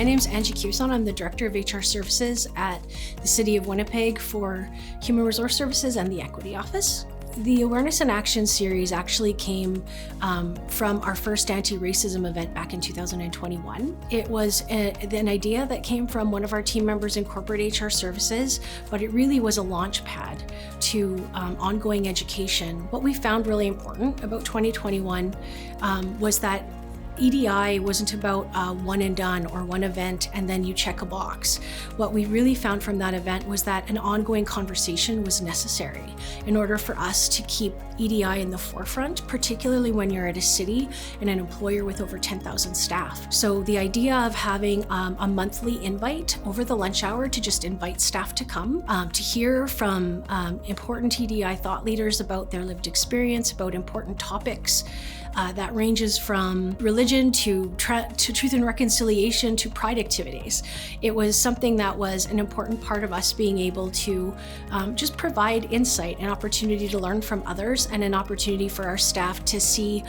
My name's Angie Cuson. I'm the Director of HR Services at the City of Winnipeg for Human Resource Services and the Equity Office. The Awareness and Action series actually came from our first anti-racism event back in 2021. It was an idea that came from one of our team members in corporate HR services, but it really was a launch pad to ongoing education. What we found really important about 2021 was that EDI wasn't about one and done or one event and then you check a box. What we really found from that event was that an ongoing conversation was necessary in order for us to keep EDI in the forefront, particularly when you're at a city and an employer with over 10,000 staff. So the idea of having a monthly invite over the lunch hour to just invite staff to come, to hear from important EDI thought leaders about their lived experience, about important topics, that ranges from religion to truth and reconciliation to pride activities. It was something that was an important part of us being able to just provide insight, an opportunity to learn from others, and an opportunity for our staff to see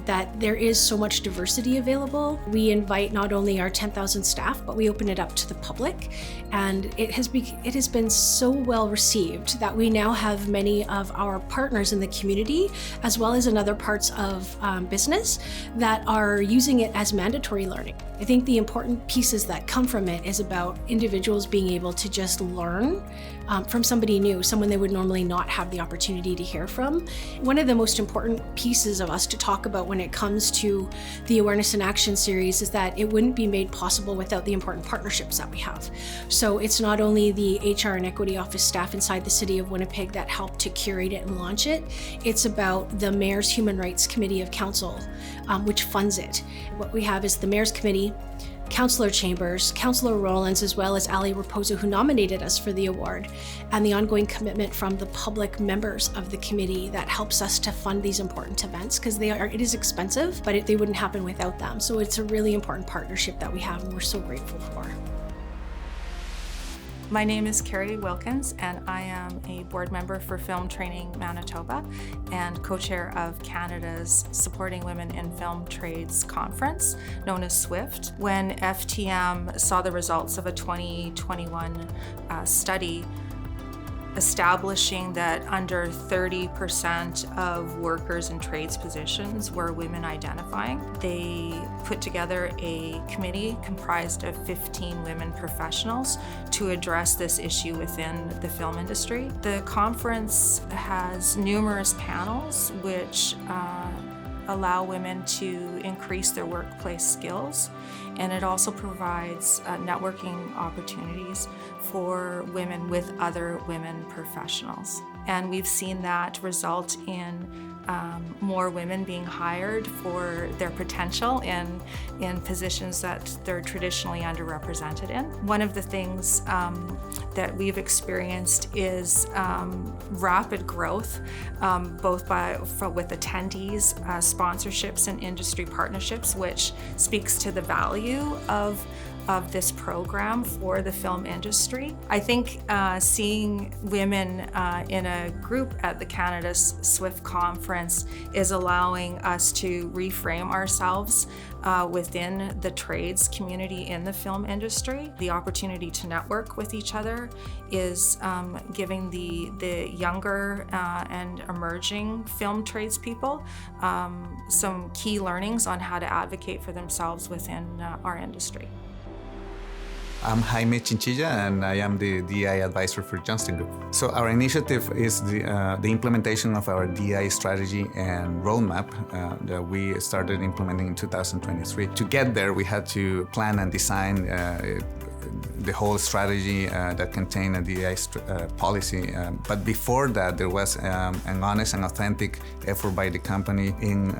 that there is so much diversity available. We invite not only our 10,000 staff, but we open it up to the public. And it has been so well received that we now have many of our partners in the community, as well as in other parts of business, that are using it as mandatory learning. I think the important pieces that come from it is about individuals being able to just learn from somebody new, someone they would normally not have the opportunity to hear from. One of the most important pieces of us to talk about when it comes to the Awareness and Action series is that it wouldn't be made possible without the important partnerships that we have. So it's not only the HR and Equity Office staff inside the City of Winnipeg that helped to curate it and launch it, it's about the Mayor's Human Rights Committee of Council, which funds it. What we have is the Mayor's Committee, Councillor Chambers, Councillor Rollins, as well as Ali Raposo, who nominated us for the award, and the ongoing commitment from the public members of the committee that helps us to fund these important events, because it is expensive, but they wouldn't happen without them. So it's a really important partnership that we have, and we're so grateful for. My name is Carrie Wilkins, and I am a board member for Film Training Manitoba and co-chair of Canada's Supporting Women in Film Trades Conference, known as SWIFT. When FTM saw the results of a 2021 study establishing that under 30% of workers in trades positions were women identifying, they put together a committee comprised of 15 women professionals to address this issue within the film industry. The conference has numerous panels which allow women to increase their workplace skills, and it also provides networking opportunities for women with other women professionals. And we've seen that result in more women being hired for their potential in positions that they're traditionally underrepresented in. One of the things that we've experienced is rapid growth, both with attendees, sponsorships, and industry partnerships, which speaks to the value of this program for the film industry. I think seeing women in a group at the Canada's SWIFT conference is allowing us to reframe ourselves within the trades community in the film industry. The opportunity to network with each other is giving the younger and emerging film tradespeople some key learnings on how to advocate for themselves within our industry. I'm Jaime Chinchilla, and I am the DI advisor for Johnston Group. So our initiative is the implementation of our DI strategy and roadmap that we started implementing in 2023. To get there, we had to plan and design the whole strategy that contained a DI policy. But before that, there was an honest and authentic effort by the company in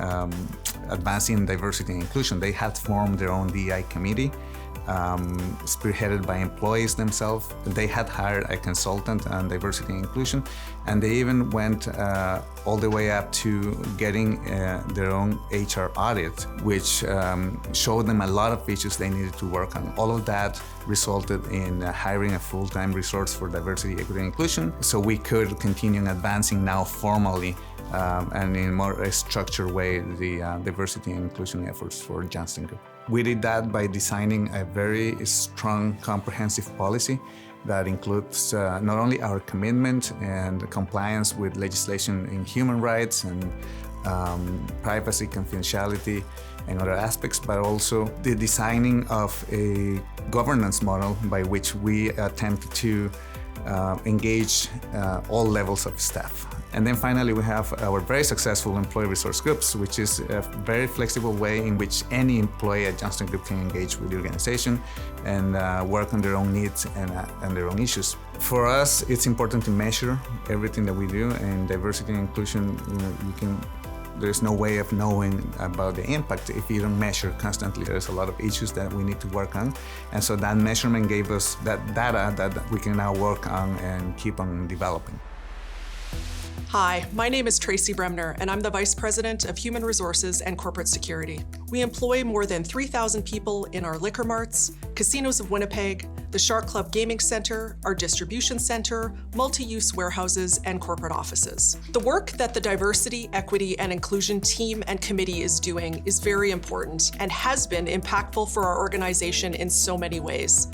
advancing diversity and inclusion. They had formed their own DI committee, spearheaded by employees themselves. They had hired a consultant on diversity and inclusion, and they even went all the way up to getting their own HR audit, which showed them a lot of issues they needed to work on. All of that resulted in hiring a full-time resource for diversity, equity, and inclusion, so we could continue advancing now formally and in a more structured way the diversity and inclusion efforts for Johnston Group. We did that by designing a very strong, comprehensive policy that includes not only our commitment and compliance with legislation in human rights and privacy, confidentiality, and other aspects, but also the designing of a governance model by which we attempt to engage all levels of staff. And then finally, we have our very successful employee resource groups, which is a very flexible way in which any employee at Johnston Group can engage with the organization and work on their own needs and their own issues. For us, it's important to measure everything that we do, and diversity and inclusion, there's no way of knowing about the impact if you don't measure constantly. There's a lot of issues that we need to work on. And so that measurement gave us that data that we can now work on and keep on developing. Hi, my name is Tracy Bremner, and I'm the Vice President of Human Resources and Corporate Security. We employ more than 3,000 people in our liquor marts, casinos of Winnipeg, the Shark Club Gaming Center, our distribution center, multi-use warehouses, and corporate offices. The work that the Diversity, Equity, and Inclusion team and committee is doing is very important and has been impactful for our organization in so many ways.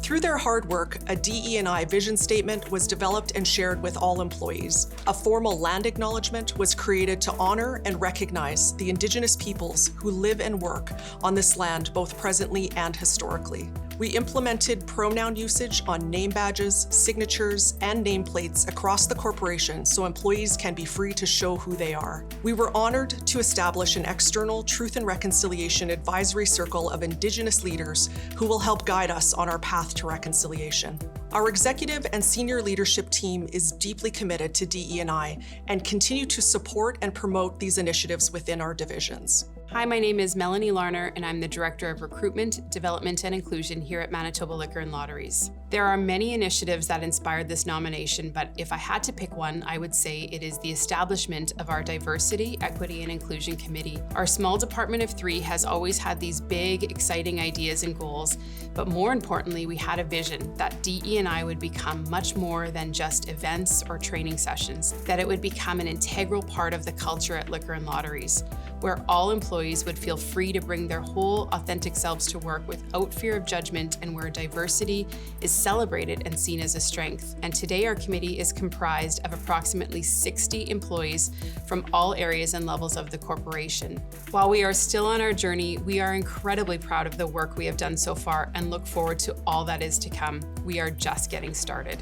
Through their hard work, a DE&I vision statement was developed and shared with all employees. A formal land acknowledgement was created to honor and recognize the Indigenous peoples who live and work on this land both presently and historically. We implemented pronoun usage on name badges, signatures, and nameplates across the corporation so employees can be free to show who they are. We were honored to establish an external Truth and Reconciliation Advisory Circle of Indigenous leaders who will help guide us on our path to reconciliation. Our executive and senior leadership team is deeply committed to DE&I and continue to support and promote these initiatives within our divisions. Hi, my name is Melanie Larner, and I'm the Director of Recruitment, Development, and Inclusion here at Manitoba Liquor and Lotteries. There are many initiatives that inspired this nomination, but if I had to pick one, I would say it is the establishment of our Diversity, Equity, and Inclusion Committee. Our small department of 3 has always had these big, exciting ideas and goals, but more importantly, we had a vision that DE&I would become much more than just events or training sessions, that it would become an integral part of the culture at Liquor and Lotteries, where all employees would feel free to bring their whole authentic selves to work without fear of judgment, and where diversity is celebrated and seen as a strength. And today our committee is comprised of approximately 60 employees from all areas and levels of the corporation. While we are still on our journey, we are incredibly proud of the work we have done so far and look forward to all that is to come. We are just getting started.